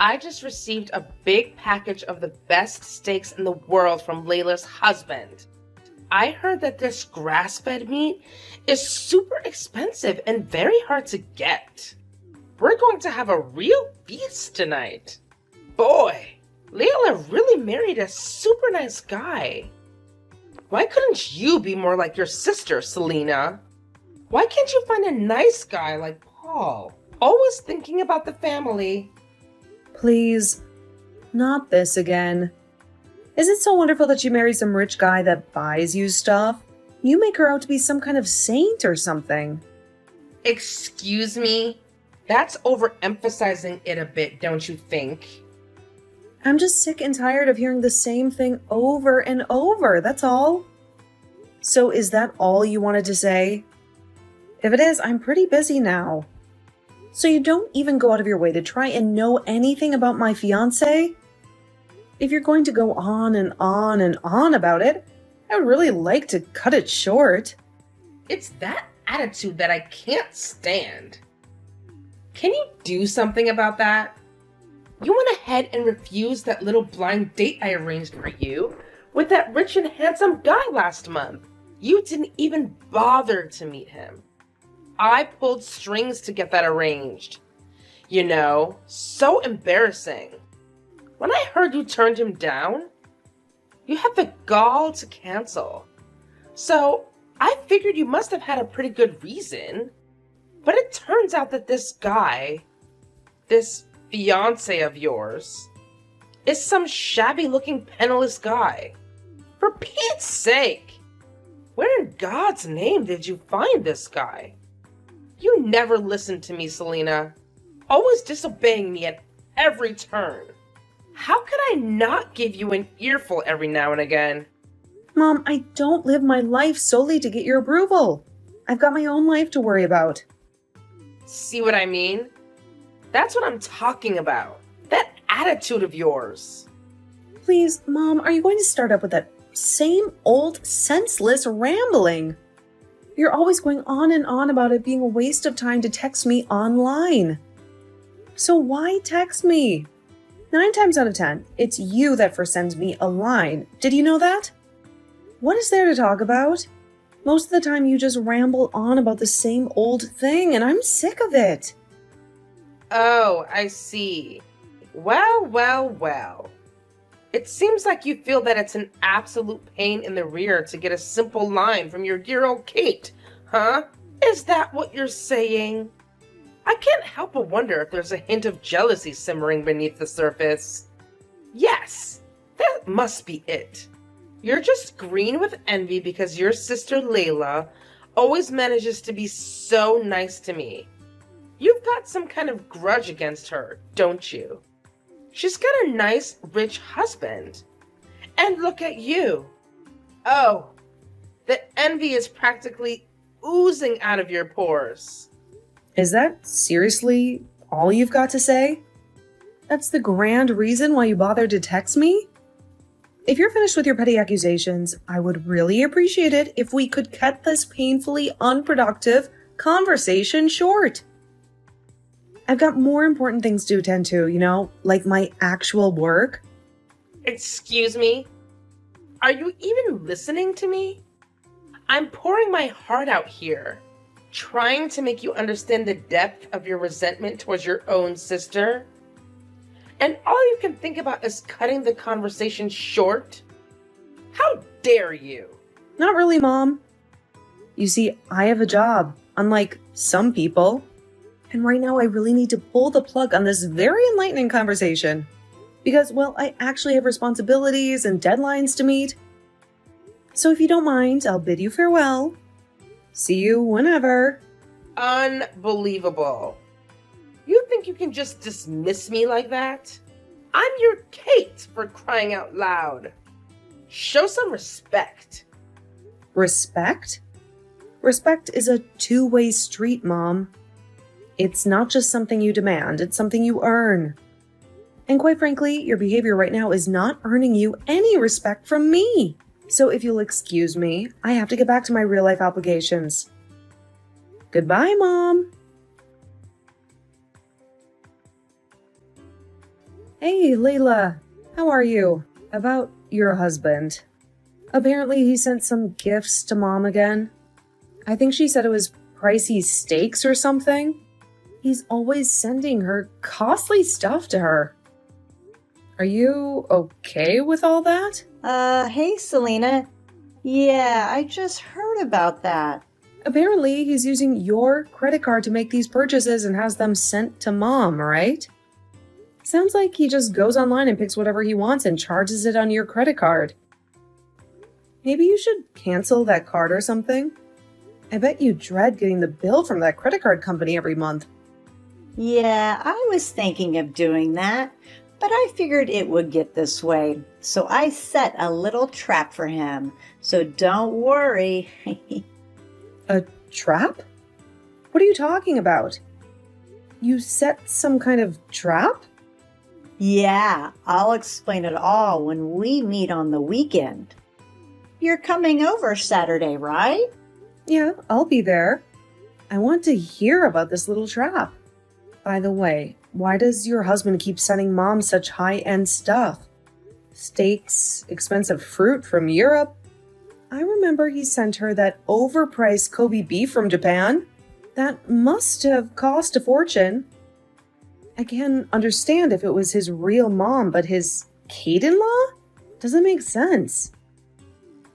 I just received a big package of the best steaks in the world from Layla's husband. I heard that this grass-fed meat is super expensive and very hard to get. We're going to have a real feast tonight. Boy, Layla really married a super nice guy. Why couldn't you be more like your sister, Selena? Why can't you find a nice guy like Paul? Always thinking about the family. Please, not this again. Is it so wonderful that you marry some rich guy that buys you stuff? You make her out to be some kind of saint or something. Excuse me? That's overemphasizing it a bit, don't you think? I'm just sick and tired of hearing the same thing over and over, that's all. So is that all you wanted to say? If it is, I'm pretty busy now. So you don't even go out of your way to try and know anything about my fiancé? If you're going to go on and on and on about it, I would really like to cut it short. It's that attitude that I can't stand. Can you do something about that? You went ahead and refused that little blind date I arranged for you with that rich and handsome guy last month. You didn't even bother to meet him. I pulled strings to get that arranged. You know, so embarrassing. When I heard you turned him down, you had the gall to cancel. So I figured you must have had a pretty good reason. But it turns out that this guy, this fiancé of yours, is some shabby-looking penniless guy. For Pete's sake! Where in God's name did you find this guy? You never listened to me, Selena. Always disobeying me at every turn. How could I not give you an earful every now and again? Mom, I don't live my life solely to get your approval. I've got my own life to worry about. See what I mean? That's what I'm talking about. That attitude of yours. Please, Mom, are you going to start up with that same old senseless rambling? You're always going on and on about it being a waste of time to text me online. So why text me? 9 times out of 10, it's you that first sends me a line. Did you know that? What is there to talk about? Most of the time you just ramble on about the same old thing, and I'm sick of it. Oh, I see. Well. It seems like you feel that it's an absolute pain in the rear to get a simple line from your dear old Kate, huh? Is that what you're saying? I can't help but wonder if there's a hint of jealousy simmering beneath the surface. Yes, that must be it. You're just green with envy because your sister Layla always manages to be so nice to me. You've got some kind of grudge against her, don't you? She's got a nice, rich husband. And look at you. Oh, the envy is practically oozing out of your pores. Is that seriously all you've got to say? That's the grand reason why you bothered to text me? If you're finished with your petty accusations, I would really appreciate it if we could cut this painfully unproductive conversation short. I've got more important things to attend to, like my actual work. Excuse me? Are you even listening to me? I'm pouring my heart out here, trying to make you understand the depth of your resentment towards your own sister. And all you can think about is cutting the conversation short? How dare you? Not really, Mom. You see, I have a job, unlike some people. And right now I really need to pull the plug on this very enlightening conversation. Because, well, I actually have responsibilities and deadlines to meet. So if you don't mind, I'll bid you farewell. See you whenever. Unbelievable. You think you can just dismiss me like that? I'm your Kate, for crying out loud. Show some respect. Respect? Respect is a two-way street, Mom. It's not just something you demand, it's something you earn. And quite frankly, your behavior right now is not earning you any respect from me. So if you'll excuse me, I have to get back to my real-life obligations. Goodbye, Mom. Hey, Layla. How are you? About your husband. Apparently he sent some gifts to Mom again. I think she said it was pricey steaks or something. He's always sending her costly stuff to her. Are you okay with all that? Hey, Selena. Yeah, I just heard about that. Apparently he's using your credit card to make these purchases and has them sent to Mom, right? Sounds like he just goes online and picks whatever he wants and charges it on your credit card. Maybe you should cancel that card or something. I bet you dread getting the bill from that credit card company every month. Yeah, I was thinking of doing that, but I figured it would get this way. So I set a little trap for him. So don't worry. A trap? What are you talking about? You set some kind of trap? Yeah, I'll explain it all when we meet on the weekend. You're coming over Saturday, right? Yeah, I'll be there. I want to hear about this little trap. By the way, why does your husband keep sending Mom such high-end stuff? Steaks, expensive fruit from Europe? I remember he sent her that overpriced Kobe beef from Japan. That must have cost a fortune. I can understand if it was his real mom, but his Kate-in-law? Doesn't make sense.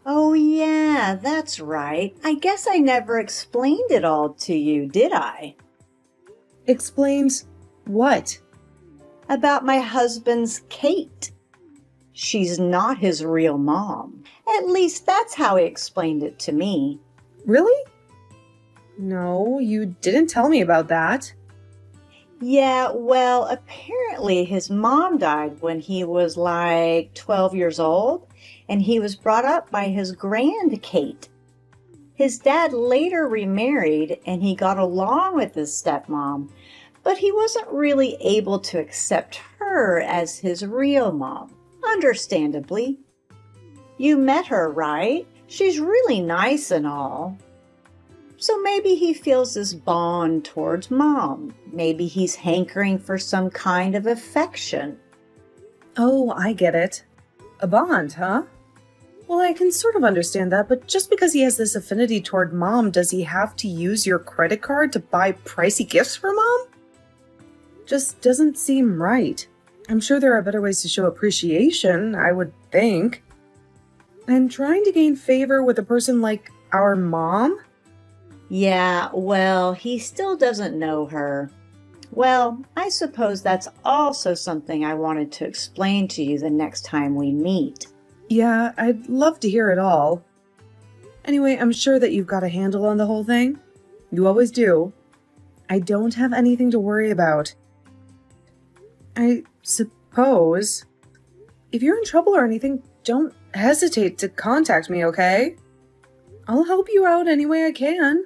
Oh, yeah, that's right. I guess I never explained it all to you, did I? Explains what? About my husband's Kate. She's not his real mom. At least that's how he explained it to me. Really? No, you didn't tell me about that. Yeah, well, apparently his mom died when he was like 12 years old, and he was brought up by his grand Kate. His dad later remarried, and he got along with his stepmom, but he wasn't really able to accept her as his real mom, understandably. You met her, right? She's really nice and all. So maybe he feels this bond towards Mom. Maybe he's hankering for some kind of affection. Oh, I get it. A bond, huh? Well, I can sort of understand that, but just because he has this affinity toward Mom, does he have to use your credit card to buy pricey gifts for Mom? Just doesn't seem right. I'm sure there are better ways to show appreciation, I would think. And trying to gain favor with a person like our mom? Yeah, well, he still doesn't know her. Well, I suppose that's also something I wanted to explain to you the next time we meet. Yeah, I'd love to hear it all. Anyway, I'm sure that you've got a handle on the whole thing. You always do. I don't have anything to worry about. I suppose if you're in trouble or anything, don't hesitate to contact me, okay? I'll help you out any way I can.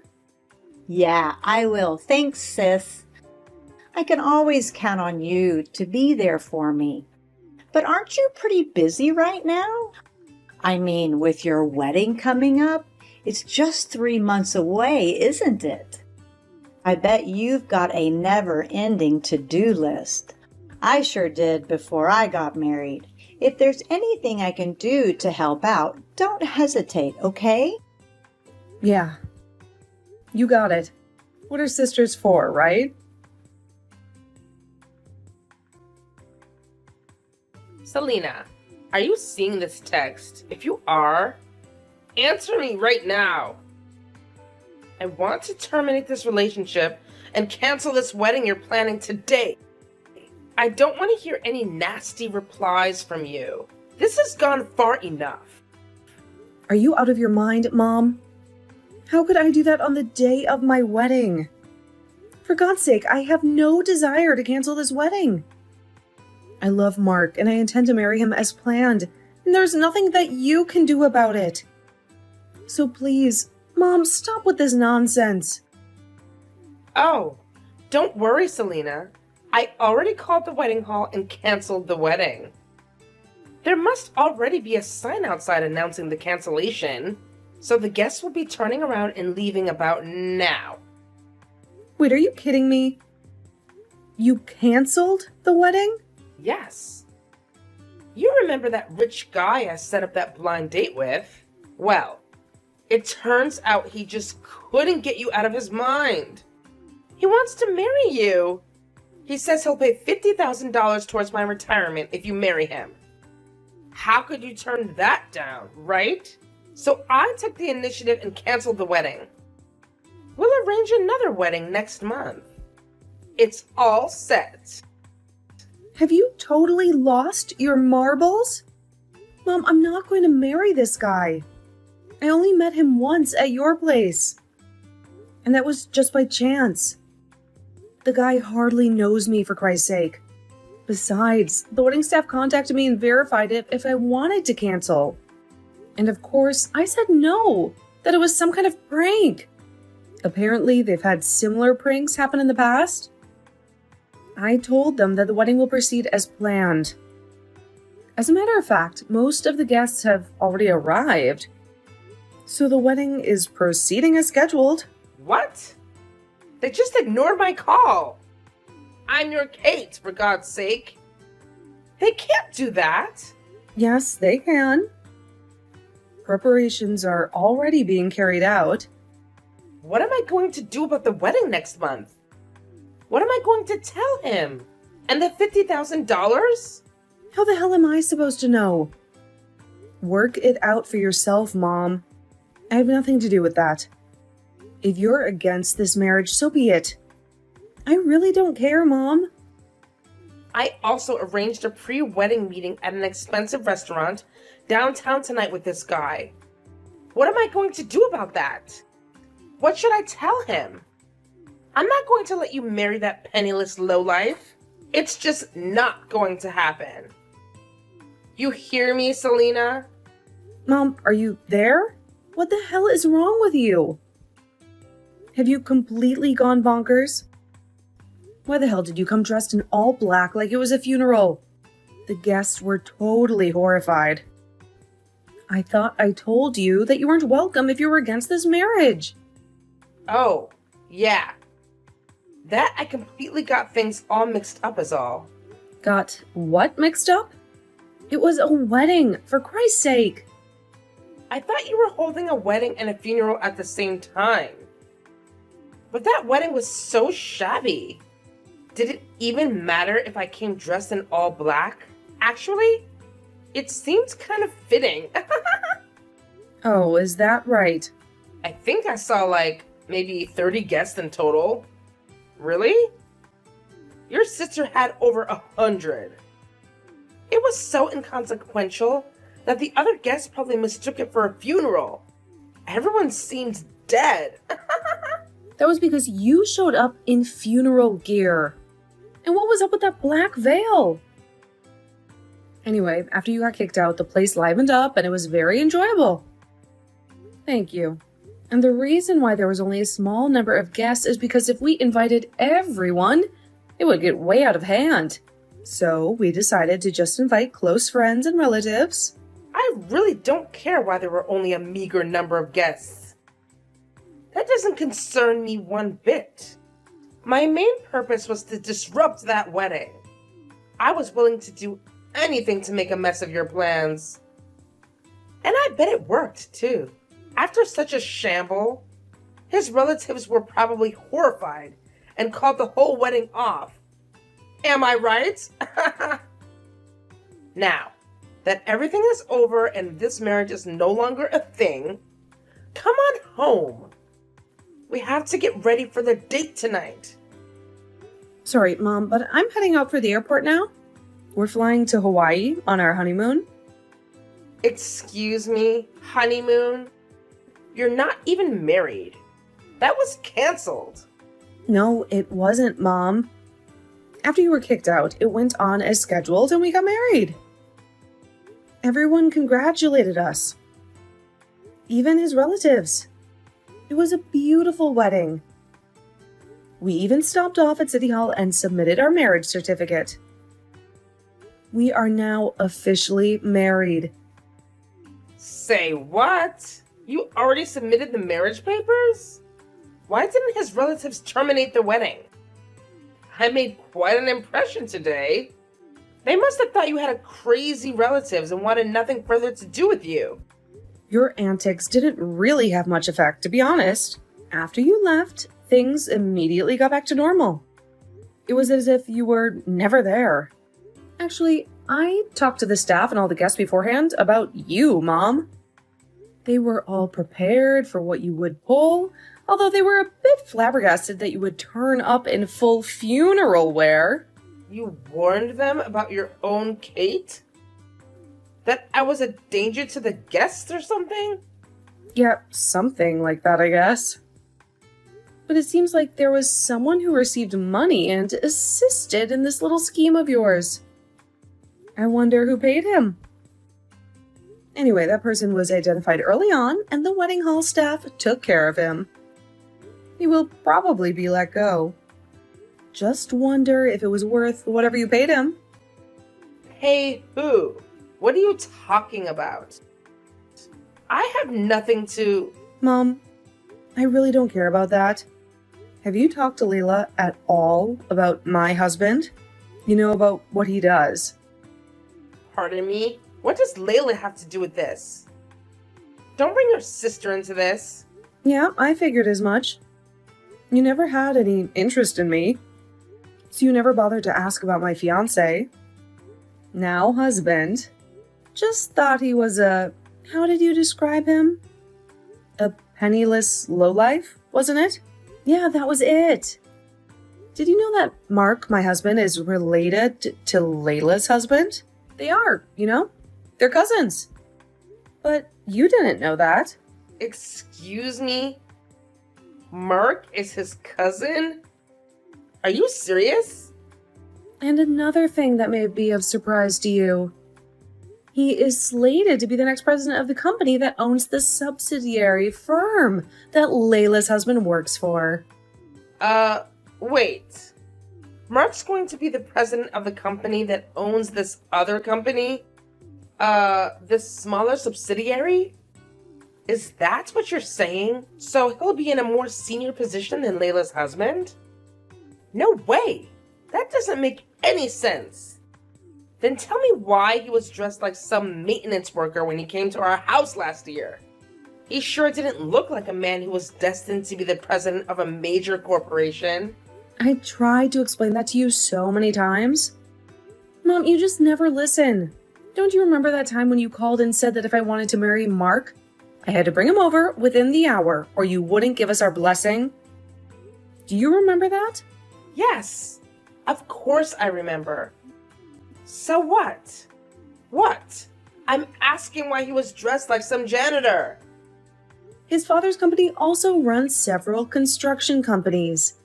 Yeah, I will. Thanks, sis. I can always count on you to be there for me. But aren't you pretty busy right now? I mean, with your wedding coming up, it's just 3 months away, isn't it? I bet you've got a never-ending to-do list. I sure did before I got married. If there's anything I can do to help out, don't hesitate, okay? Yeah. You got it. What are sisters for, right? Selena, are you seeing this text? If you are, answer me right now. I want to terminate this relationship and cancel this wedding you're planning today. I don't want to hear any nasty replies from you. This has gone far enough. Are you out of your mind, Mom? How could I do that on the day of my wedding? For God's sake, I have no desire to cancel this wedding. I love Mark and I intend to marry him as planned, and there's nothing that you can do about it. So please, Mom, stop with this nonsense. Oh, don't worry, Selena. I already called the wedding hall and canceled the wedding. There must already be a sign outside announcing the cancellation, so the guests will be turning around and leaving about now. Wait, are you kidding me? You canceled the wedding? Yes. You remember that rich guy I set up that blind date with? Well, it turns out he just couldn't get you out of his mind. He wants to marry you. He says he'll pay $50,000 towards my retirement if you marry him. How could you turn that down, right? So I took the initiative and canceled the wedding. We'll arrange another wedding next month. It's all set. Have you totally lost your marbles? Mom, I'm not going to marry this guy. I only met him once at your place. And that was just by chance. The guy hardly knows me, for Christ's sake. Besides, the wedding staff contacted me and verified it if I wanted to cancel. And of course, I said no, that it was some kind of prank. Apparently, they've had similar pranks happen in the past. I told them that the wedding will proceed as planned. As a matter of fact, most of the guests have already arrived. So the wedding is proceeding as scheduled. What? They just ignored my call. I'm your Kate, for God's sake. They can't do that. Yes, they can. Preparations are already being carried out. What am I going to do about the wedding next month? What am I going to tell him? And the $50,000? How the hell am I supposed to know? Work it out for yourself, Mom. I have nothing to do with that. If you're against this marriage, so be it. I really don't care, Mom. I also arranged a pre-wedding meeting at an expensive restaurant downtown tonight with this guy. What am I going to do about that? What should I tell him? I'm not going to let you marry that penniless lowlife. It's just not going to happen. You hear me, Selena? Mom, are you there? What the hell is wrong with you? Have you completely gone bonkers? Why the hell did you come dressed in all black like it was a funeral? The guests were totally horrified. I thought I told you that you weren't welcome if you were against this marriage. Oh, yeah. That I completely got things all mixed up is all. Got what mixed up? It was a wedding, for Christ's sake. I thought you were holding a wedding and a funeral at the same time. But that wedding was so shabby. Did it even matter if I came dressed in all black? Actually, it seemed kind of fitting. Oh, is that right? I think I saw like maybe 30 guests in total. Really? Your sister had over 100. It was so inconsequential that the other guests probably mistook it for a funeral. Everyone seemed dead. That was because you showed up in funeral gear. And what was up with that black veil? Anyway, after you got kicked out, the place livened up and it was very enjoyable. Thank you. And the reason why there was only a small number of guests is because if we invited everyone, it would get way out of hand. So we decided to just invite close friends and relatives. I really don't care why there were only a meager number of guests. That doesn't concern me one bit. My main purpose was to disrupt that wedding. I was willing to do anything to make a mess of your plans. And I bet it worked, too. After such a shamble, his relatives were probably horrified and called the whole wedding off. Am I right? Now, that everything is over and this marriage is no longer a thing, come on home. We have to get ready for the date tonight. Sorry, Mom, but I'm heading out for the airport now. We're flying to Hawaii on our honeymoon. Excuse me, honeymoon? You're not even married. That was canceled. No, it wasn't, Mom. After you were kicked out, it went on as scheduled and we got married. Everyone congratulated us. Even his relatives. It was a beautiful wedding. We even stopped off at City Hall and submitted our marriage certificate. We are now officially married. Say what? You already submitted the marriage papers? Why didn't his relatives terminate the wedding? I made quite an impression today. They must have thought you had a crazy relatives and wanted nothing further to do with you. Your antics didn't really have much effect, to be honest. After you left, things immediately got back to normal. It was as if you were never there. Actually, I talked to the staff and all the guests beforehand about you, Mom. They were all prepared for what you would pull, although they were a bit flabbergasted that you would turn up in full funeral wear. You warned them about your own Kate? That I was a danger to the guests or something? Yeah, something like that, I guess. But it seems like there was someone who received money and assisted in this little scheme of yours. I wonder who paid him. Anyway, that person was identified early on, and the wedding hall staff took care of him. He will probably be let go. Just wonder if it was worth whatever you paid him. Hey, who? What are you talking about? I have nothing to... Mom, I really don't care about that. Have you talked to Layla at all about my husband? You know, about what he does. Pardon me? What does Layla have to do with this? Don't bring your sister into this. Yeah, I figured as much. You never had any interest in me. So you never bothered to ask about my fiancé. Now husband. Just thought he was a... How did you describe him? A penniless lowlife, wasn't it? Yeah, that was it. Did you know that Mark, my husband, is related to Layla's husband? They are, you know? They're cousins. But you didn't know that. Excuse me? Mark is his cousin? Are you serious? And another thing that may be of surprise to you. He is slated to be the next president of the company that owns the subsidiary firm that Layla's husband works for. Wait. Mark's going to be the president of the company that owns this other company? This smaller subsidiary? Is that what you're saying? So he'll be in a more senior position than Layla's husband? No way! That doesn't make any sense. Then tell me why he was dressed like some maintenance worker when he came to our house last year. He sure didn't look like a man who was destined to be the president of a major corporation. I tried to explain that to you so many times. Mom, you just never listen. Don't you remember that time when you called and said that if I wanted to marry Mark, I had to bring him over within the hour or you wouldn't give us our blessing? Do you remember that? Yes, of course I remember. So what? What? I'm asking why he was dressed like some janitor. His father's company also runs several construction companies,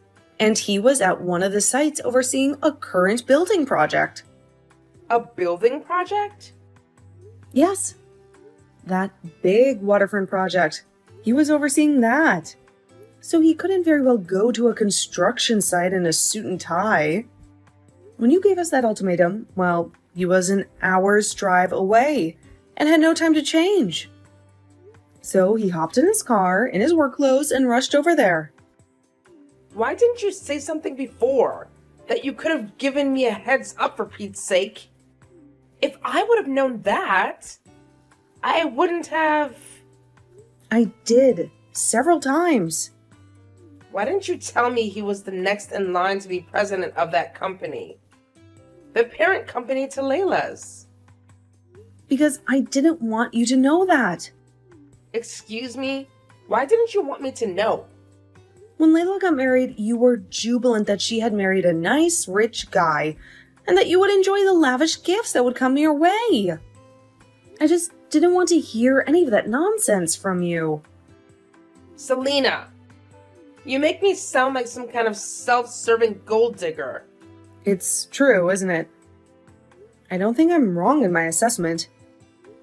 and he was at one of the sites overseeing a current building project. A building project? Yes, that big waterfront project. He was overseeing that. So he couldn't very well go to a construction site in a suit and tie. When you gave us that ultimatum, well, he was an hour's drive away and had no time to change. So he hopped in his car, in his work clothes, and rushed over there. Why didn't you say something before? That you could have given me a heads up, for Pete's sake. If I would have known that, I wouldn't have... I did, several times. Why didn't you tell me he was the next in line to be president of that company? The parent company to Layla's. Because I didn't want you to know that. Excuse me? Why didn't you want me to know? When Layla got married, you were jubilant that she had married a nice, rich guy, and that you would enjoy the lavish gifts that would come your way. I just didn't want to hear any of that nonsense from you. Selena, you make me sound like some kind of self-serving gold digger. It's true, isn't it? I don't think I'm wrong in my assessment.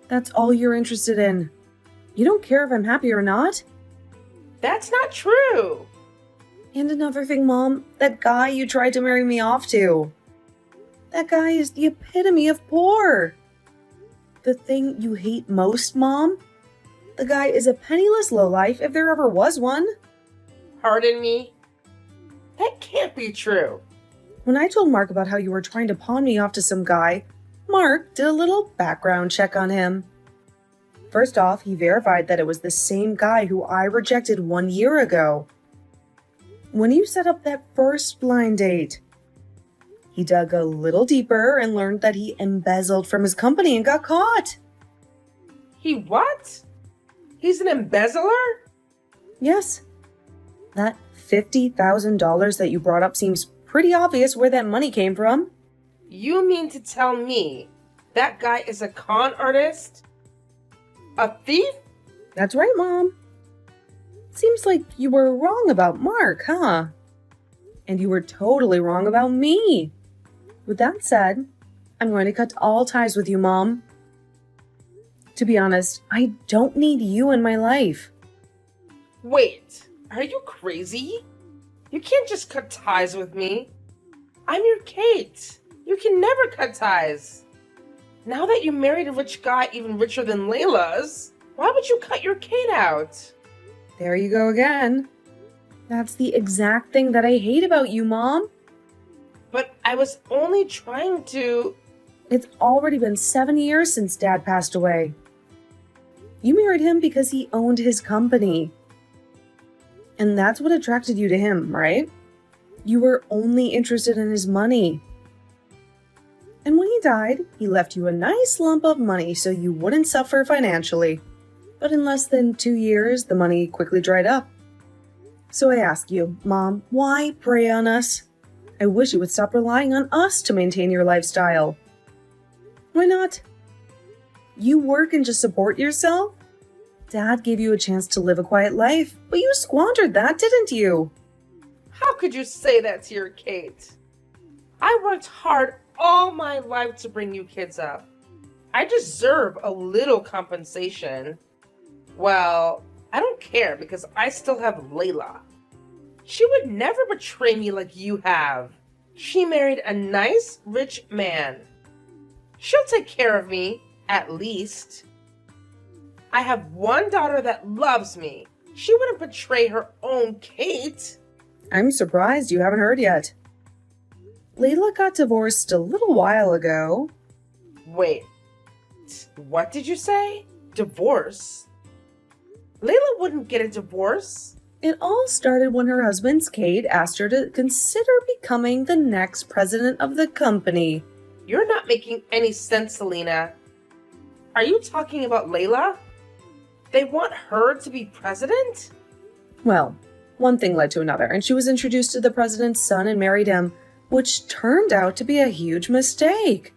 That's all you're interested in. You don't care if I'm happy or not. That's not true. And another thing, Mom, that guy you tried to marry me off to. That guy is the epitome of poor. The thing you hate most, Mom? The guy is a penniless lowlife if there ever was one. Pardon me? That can't be true. When I told Mark about how you were trying to pawn me off to some guy, Mark did a little background check on him. First off, he verified that it was the same guy who I rejected 1 year ago. When you set up that first blind date, he dug a little deeper and learned that he embezzled from his company and got caught. He what? He's an embezzler? Yes. That $50,000 that you brought up seems pretty obvious where that money came from. You mean to tell me that guy is a con artist? A thief? That's right, Mom. Seems like you were wrong about Mark, huh? And you were totally wrong about me. With that said, I'm going to cut all ties with you, Mom. To be honest, I don't need you in my life. Wait, are you crazy? You can't just cut ties with me. I'm your Kate. You can never cut ties. Now that you married a rich guy even richer than Layla's, why would you cut your Kate out? There you go again. That's the exact thing that I hate about you, Mom. But I was only trying to... It's already been 7 years since Dad passed away. You married him because he owned his company. And that's what attracted you to him, right? You were only interested in his money. And when he died, he left you a nice lump of money so you wouldn't suffer financially. But in less than 2 years, the money quickly dried up. So I ask you, Mom, why prey on us? I wish you would stop relying on us to maintain your lifestyle. Why not? You work and just support yourself? Dad gave you a chance to live a quiet life, but you squandered that, didn't you? How could you say that to your Kate? I worked hard all my life to bring you kids up. I deserve a little compensation. Well, I don't care because I still have Layla. She would never betray me like you have. She married a nice, rich man. She'll take care of me, at least. I have one daughter that loves me. She wouldn't betray her own Kate. I'm surprised you haven't heard yet. Layla got divorced a little while ago. Wait, what did you say? Divorce? Layla wouldn't get a divorce. It all started when her husband's Kate asked her to consider becoming the next president of the company. You're not making any sense, Selena. Are you talking about Layla? They want her to be president? Well, one thing led to another, and she was introduced to the president's son and married him, which turned out to be a huge mistake.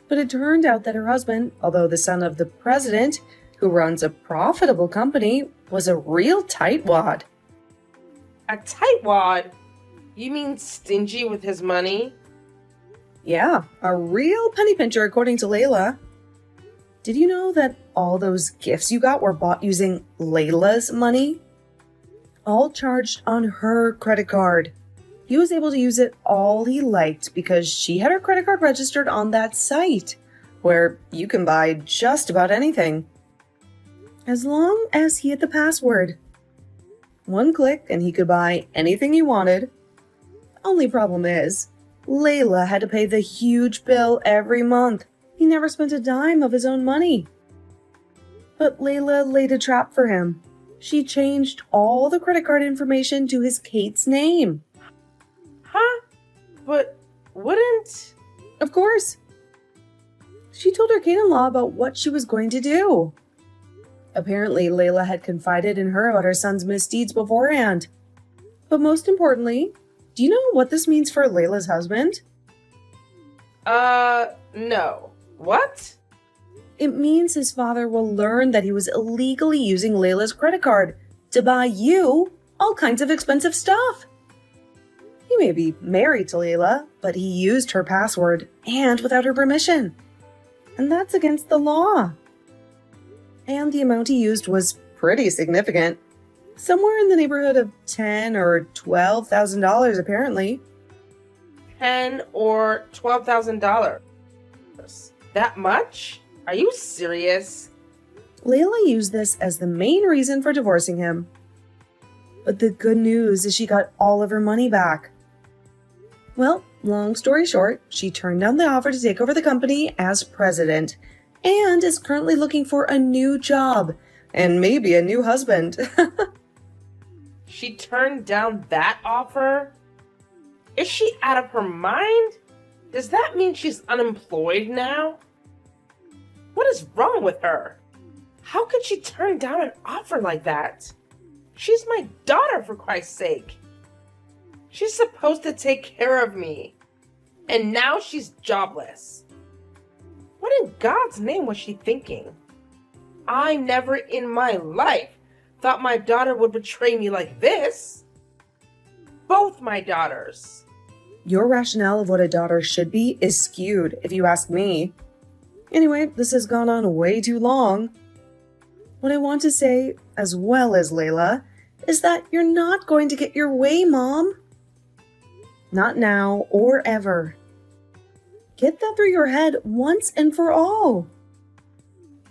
But it turned out that her husband, although the son of the president, who runs a profitable company, was a real tightwad. A tightwad? You mean stingy with his money? Yeah, a real penny pincher according to Layla. Did you know that all those gifts you got were bought using Layla's money? All charged on her credit card. He was able to use it all he liked because she had her credit card registered on that site, where you can buy just about anything. As long as he had the password. One click and he could buy anything he wanted. Only problem is, Layla had to pay the huge bill every month. He never spent a dime of his own money. But Layla laid a trap for him. She changed all the credit card information to his Kate's name. Huh? But wouldn't... Of course. She told her Kate-in-law about what she was going to do. Apparently, Layla had confided in her about her son's misdeeds beforehand. But most importantly, do you know what this means for Layla's husband? No. What? It means his father will learn that he was illegally using Layla's credit card to buy you all kinds of expensive stuff. He may be married to Layla, but he used her password and without her permission. And that's against the law. And the amount he used was pretty significant. Somewhere in the neighborhood of $10,000 or $12,000 apparently. $10,000 or $12,000. That much? Are you serious? Layla used this as the main reason for divorcing him. But the good news is she got all of her money back. Well, long story short, she turned down the offer to take over the company as president and is currently looking for a new job and maybe a new husband. She turned down that offer? Is she out of her mind? Does that mean she's unemployed now? What is wrong with her? How could she turn down an offer like that? She's my daughter, for Christ's sake. She's supposed to take care of me. And now she's jobless. What in God's name was she thinking? I never in my life thought my daughter would betray me like this. Both my daughters. Your rationale of what a daughter should be is skewed, if you ask me. Anyway, this has gone on way too long. What I want to say, as well as Layla, is that you're not going to get your way, Mom. Not now or ever. Get that through your head once and for all.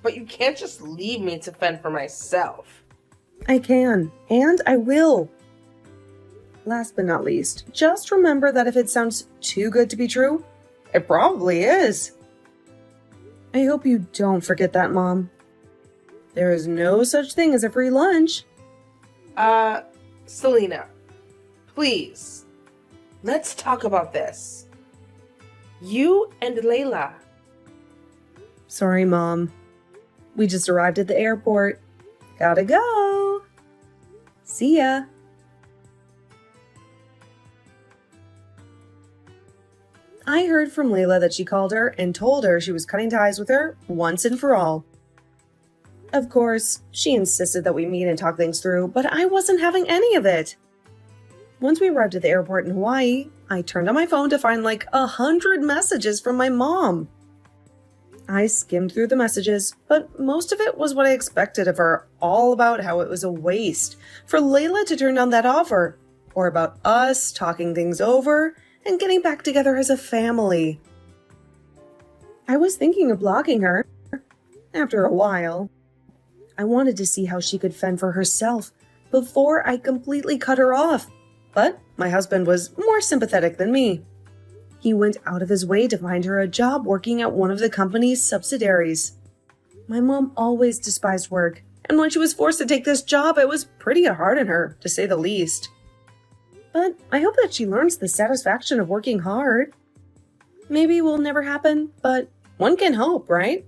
But you can't just leave me to fend for myself. I can, and I will. Last but not least, just remember that if it sounds too good to be true, it probably is. I hope you don't forget that, Mom. There is no such thing as a free lunch. Selena, please, let's talk about this. You and Layla. Sorry, Mom. We just arrived at the airport. Gotta go. See ya. I heard from Layla that she called her and told her she was cutting ties with her once and for all. Of course, she insisted that we meet and talk things through, but I wasn't having any of it. Once we arrived at the airport in Hawaii, I turned on my phone to find like 100 messages from my mom. I skimmed through the messages, but most of it was what I expected of her, all about how it was a waste for Layla to turn down that offer, or about us talking things over and getting back together as a family. I was thinking of blocking her. After a while, I wanted to see how she could fend for herself before I completely cut her off. But my husband was more sympathetic than me. He went out of his way to find her a job working at one of the company's subsidiaries. My mom always despised work, and when she was forced to take this job, it was pretty hard on her, to say the least. But I hope that she learns the satisfaction of working hard. Maybe it will never happen, but one can hope, right?